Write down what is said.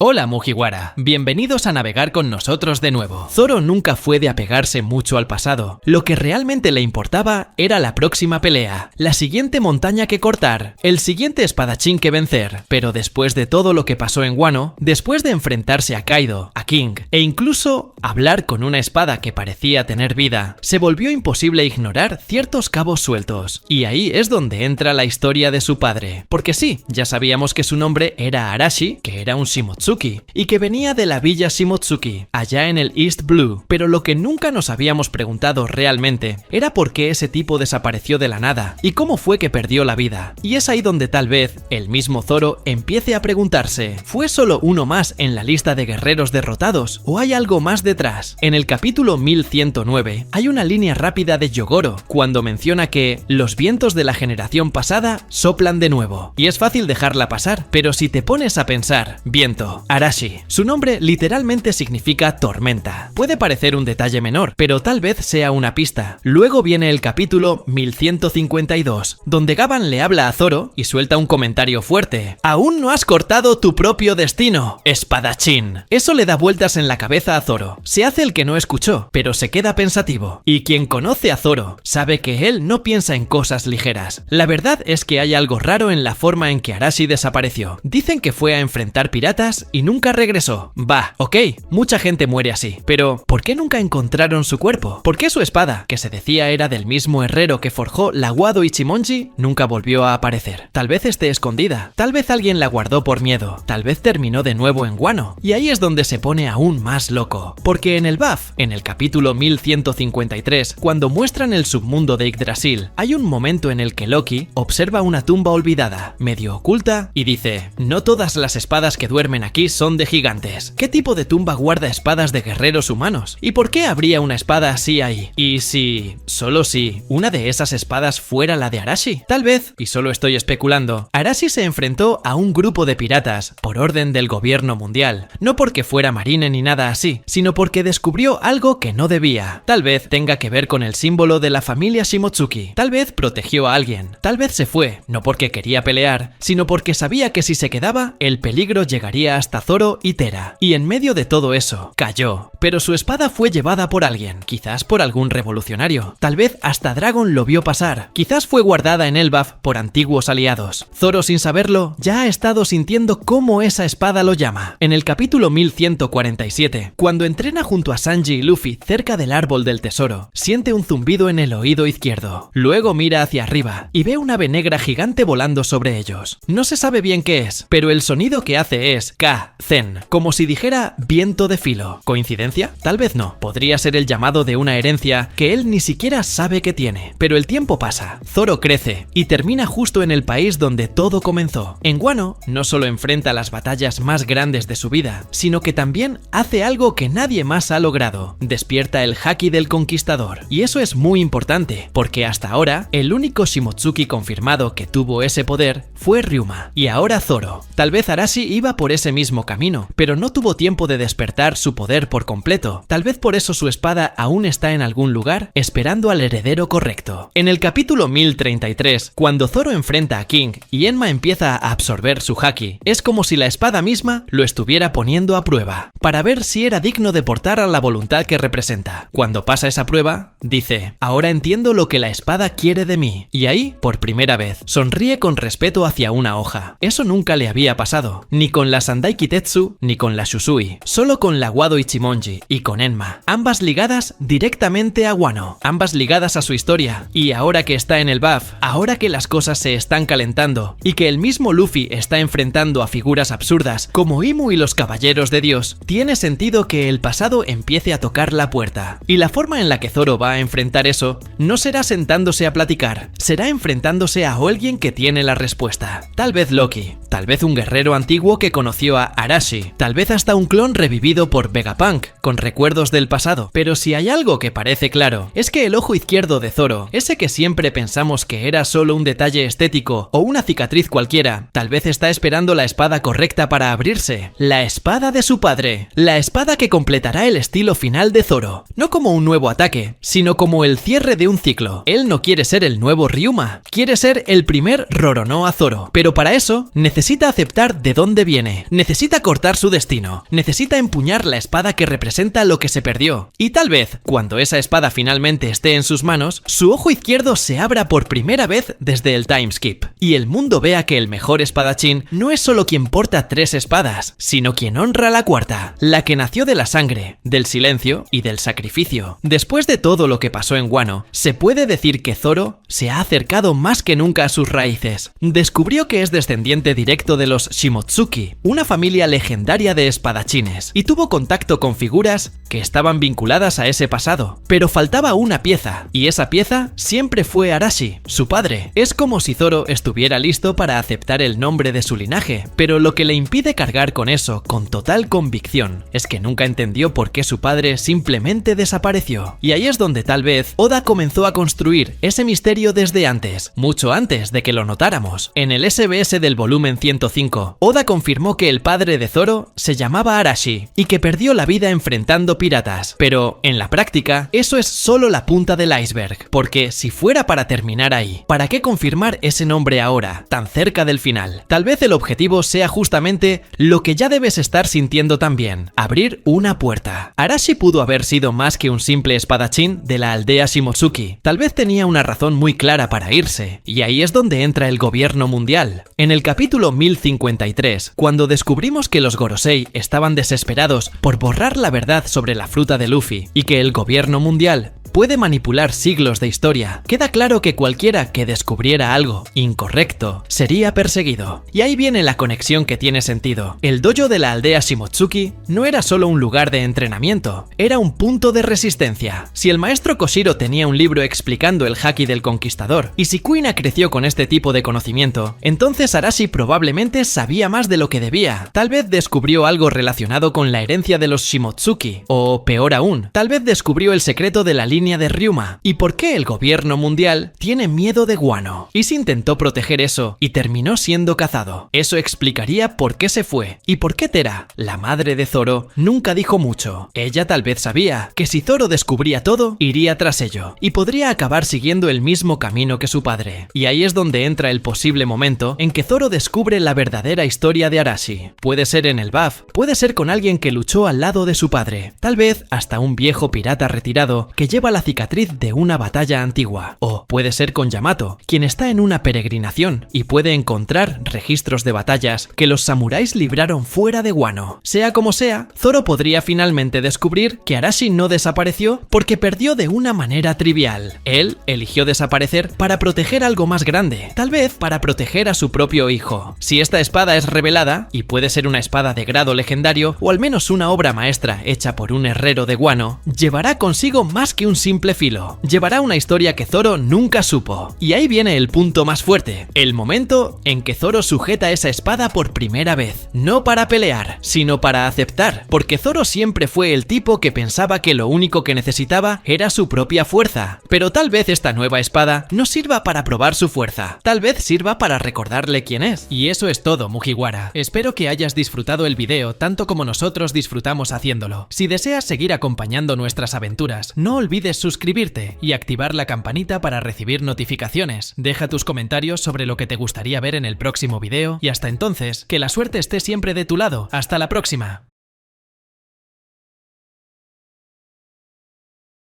Hola Mugiwara, bienvenidos a navegar con nosotros de nuevo. Zoro nunca fue de apegarse mucho al pasado. Lo que realmente le importaba era la próxima pelea, la siguiente montaña que cortar, el siguiente espadachín que vencer. Pero después de todo lo que pasó en Wano, después de enfrentarse a Kaido, a King e incluso hablar con una espada que parecía tener vida, se volvió imposible ignorar ciertos cabos sueltos. Y ahí es donde entra la historia de su padre. Porque sí, ya sabíamos que su nombre era Arashi, que era un Shimotsuki, y que venía de la villa Shimotsuki, allá en el East Blue, pero lo que nunca nos habíamos preguntado realmente era por qué ese tipo desapareció de la nada y cómo fue que perdió la vida. Y es ahí donde tal vez el mismo Zoro empiece a preguntarse, ¿fue solo uno más en la lista de guerreros derrotados o hay algo más detrás? En el capítulo 1109 hay una línea rápida de Yogoro cuando menciona que los vientos de la generación pasada soplan de nuevo. Y es fácil dejarla pasar, pero si te pones a pensar, viento, Arashi. Su nombre literalmente significa tormenta. Puede parecer un detalle menor, pero tal vez sea una pista. Luego viene el capítulo 1152, donde Gavan le habla a Zoro y suelta un comentario fuerte. Aún no has cortado tu propio destino, espadachín. Eso le da vueltas en la cabeza a Zoro. Se hace el que no escuchó, pero se queda pensativo. Y quien conoce a Zoro sabe que él no piensa en cosas ligeras. La verdad es que hay algo raro en la forma en que Arashi desapareció. Dicen que fue a enfrentar piratas y nunca regresó. Va, ok, mucha gente muere así, pero ¿por qué nunca encontraron su cuerpo? ¿Por qué su espada, que se decía era del mismo herrero que forjó la Wado Ichimonji, nunca volvió a aparecer? Tal vez esté escondida, tal vez alguien la guardó por miedo, tal vez terminó de nuevo en Wano, y ahí es donde se pone aún más loco, porque en el BAF, en el capítulo 1153, cuando muestran el submundo de Yggdrasil, hay un momento en el que Loki observa una tumba olvidada, medio oculta, y dice, no todas las espadas que duermen aquí son de gigantes. ¿Qué tipo de tumba guarda espadas de guerreros humanos? ¿Y por qué habría una espada así ahí? Y si, solo si, una de esas espadas fuera la de Arashi. Tal vez, y solo estoy especulando, Arashi se enfrentó a un grupo de piratas por orden del gobierno mundial. No porque fuera marine ni nada así, sino porque descubrió algo que no debía. Tal vez tenga que ver con el símbolo de la familia Shimotsuki. Tal vez protegió a alguien. Tal vez se fue, no porque quería pelear, sino porque sabía que si se quedaba, el peligro llegaría hasta Zoro y Tera. Y en medio de todo eso, cayó. Pero su espada fue llevada por alguien, quizás por algún revolucionario. Tal vez hasta Dragon lo vio pasar. Quizás fue guardada en Elbaf por antiguos aliados. Zoro, sin saberlo, ya ha estado sintiendo cómo esa espada lo llama. En el capítulo 1147, cuando entrena junto a Sanji y Luffy cerca del árbol del tesoro, siente un zumbido en el oído izquierdo. Luego mira hacia arriba y ve una ave negra gigante volando sobre ellos. No se sabe bien qué es, pero el sonido que hace es Ka-Zen, como si dijera viento de filo. ¿Coincidencia? Tal vez no. Podría ser el llamado de una herencia que él ni siquiera sabe que tiene. Pero el tiempo pasa, Zoro crece y termina justo en el país donde todo comenzó. En Wano no solo enfrenta las batallas más grandes de su vida, sino que también hace algo que nadie más ha logrado. Despierta el Haki del Conquistador. Y eso es muy importante, porque hasta ahora el único Shimotsuki confirmado que tuvo ese poder fue Ryuma. Y ahora Zoro. Tal vez Arashi iba por ese mismo camino, pero no tuvo tiempo de despertar su poder por completo. Tal vez por eso su espada aún está en algún lugar esperando al heredero correcto. En el capítulo 1033, cuando Zoro enfrenta a King y Enma empieza a absorber su haki, es como si la espada misma lo estuviera poniendo a prueba, para ver si era digno de portar a la voluntad que representa. Cuando pasa esa prueba, dice, ahora entiendo lo que la espada quiere de mí. Y ahí, por primera vez, sonríe con respeto hacia una hoja. Eso nunca le había pasado, ni con la Sandai Kitetsu, ni con la Shusui, solo con la Wado Ichimonji y con Enma, ambas ligadas directamente a Wano, ambas ligadas a su historia. Y ahora que está en el BAF, ahora que las cosas se están calentando y que el mismo Luffy está enfrentando a figuras absurdas como Imu y los Caballeros de Dios, tiene sentido que el pasado empiece a tocar la puerta. Y la forma en la que Zoro va a enfrentar eso no será sentándose a platicar, será enfrentándose a alguien que tiene la respuesta. Tal vez Loki, tal vez un guerrero antiguo que conoció a Arashi, tal vez hasta un clon revivido por Vegapunk, con recuerdos del pasado. Pero si hay algo que parece claro, es que el ojo izquierdo de Zoro, ese que siempre pensamos que era solo un detalle estético o una cicatriz cualquiera, tal vez está esperando la espada correcta para abrirse. La espada de su padre. La espada que completará el estilo final de Zoro. No como un nuevo ataque, sino como el cierre de un ciclo. Él no quiere ser el nuevo Ryuma, quiere ser el primer Roronoa Zoro. Pero para eso, necesita aceptar de dónde viene. necesita cortar su destino, necesita empuñar la espada que representa lo que se perdió. Y tal vez, cuando esa espada finalmente esté en sus manos, su ojo izquierdo se abra por primera vez desde el time skip, y el mundo vea que el mejor espadachín no es solo quien porta 3 espadas, sino quien honra la cuarta, la que nació de la sangre, del silencio y del sacrificio. Después de todo lo que pasó en Wano, se puede decir que Zoro se ha acercado más que nunca a sus raíces. Descubrió que es descendiente directo de los Shimotsuki, una familia legendaria de espadachines, y tuvo contacto con figuras que estaban vinculadas a ese pasado. Pero faltaba una pieza, y esa pieza siempre fue Arashi, su padre. Es como si Zoro estuviera listo para aceptar el nombre de su linaje, pero lo que le impide cargar con eso con total convicción es que nunca entendió por qué su padre simplemente desapareció. Y ahí es donde tal vez Oda comenzó a construir ese misterio desde antes, mucho antes de que lo notáramos. En el SBS del volumen 105, Oda confirmó que el padre de Zoro se llamaba Arashi y que perdió la vida enfrentando piratas. Pero en la práctica, eso es solo la punta del iceberg, porque si fuera para terminar ahí, ¿para qué confirmar ese nombre ahora, tan cerca del final? Tal vez el objetivo sea justamente lo que ya debes estar sintiendo también: abrir una puerta. Arashi pudo haber sido más que un simple espadachín de la aldea Shimotsuki. Tal vez tenía una razón muy clara para irse, y ahí es donde entra el gobierno mundial. En el capítulo 1053, cuando descubrimos que los Gorosei estaban desesperados por borrar la verdad sobre la fruta de Luffy y que el gobierno mundial puede manipular siglos de historia, queda claro que cualquiera que descubriera algo incorrecto sería perseguido. Y ahí viene la conexión que tiene sentido. El dojo de la aldea Shimotsuki no era solo un lugar de entrenamiento, era un punto de resistencia. Si el maestro Koshiro tenía un libro explicando el haki del conquistador, y si Kuina creció con este tipo de conocimiento, entonces Arashi probablemente sabía más de lo que debía. Tal vez descubrió algo relacionado con la herencia de los Shimotsuki, o peor aún, tal vez descubrió el secreto de la línea de Ryuma. ¿Y por qué el gobierno mundial tiene miedo de Wano? Y se intentó proteger eso y terminó siendo cazado. Eso explicaría por qué se fue y por qué Tera, la madre de Zoro, nunca dijo mucho. Ella tal vez sabía que si Zoro descubría todo, iría tras ello y podría acabar siguiendo el mismo camino que su padre. Y ahí es donde entra el posible momento en que Zoro descubre la verdadera historia de Arashi. Puede ser en el BAF, puede ser con alguien que luchó al lado de su padre, tal vez hasta un viejo pirata retirado que lleva la cicatriz de una batalla antigua. O puede ser con Yamato, quien está en una peregrinación y puede encontrar registros de batallas que los samuráis libraron fuera de Wano. Sea como sea, Zoro podría finalmente descubrir que Arashi no desapareció porque perdió de una manera trivial. Él eligió desaparecer para proteger algo más grande, tal vez para proteger a su propio hijo. Si esta espada es revelada, y puede ser una espada de grado legendario, o al menos una obra maestra hecha por un herrero de Wano, llevará consigo más que un simple filo. Llevará una historia que Zoro nunca supo. Y ahí viene el punto más fuerte, el momento en que Zoro sujeta esa espada por primera vez. No para pelear, sino para aceptar, porque Zoro siempre fue el tipo que pensaba que lo único que necesitaba era su propia fuerza. Pero tal vez esta nueva espada no sirva para probar su fuerza, tal vez sirva para recordarle quién es. Y eso es todo, Mugiwara. Espero que hayas disfrutado el video tanto como nosotros disfrutamos haciéndolo. Si deseas seguir acompañando nuestras aventuras, no olvides suscribirte y activar la campanita para recibir notificaciones. Deja tus comentarios sobre lo que te gustaría ver en el próximo video y hasta entonces, que la suerte esté siempre de tu lado. ¡Hasta la próxima!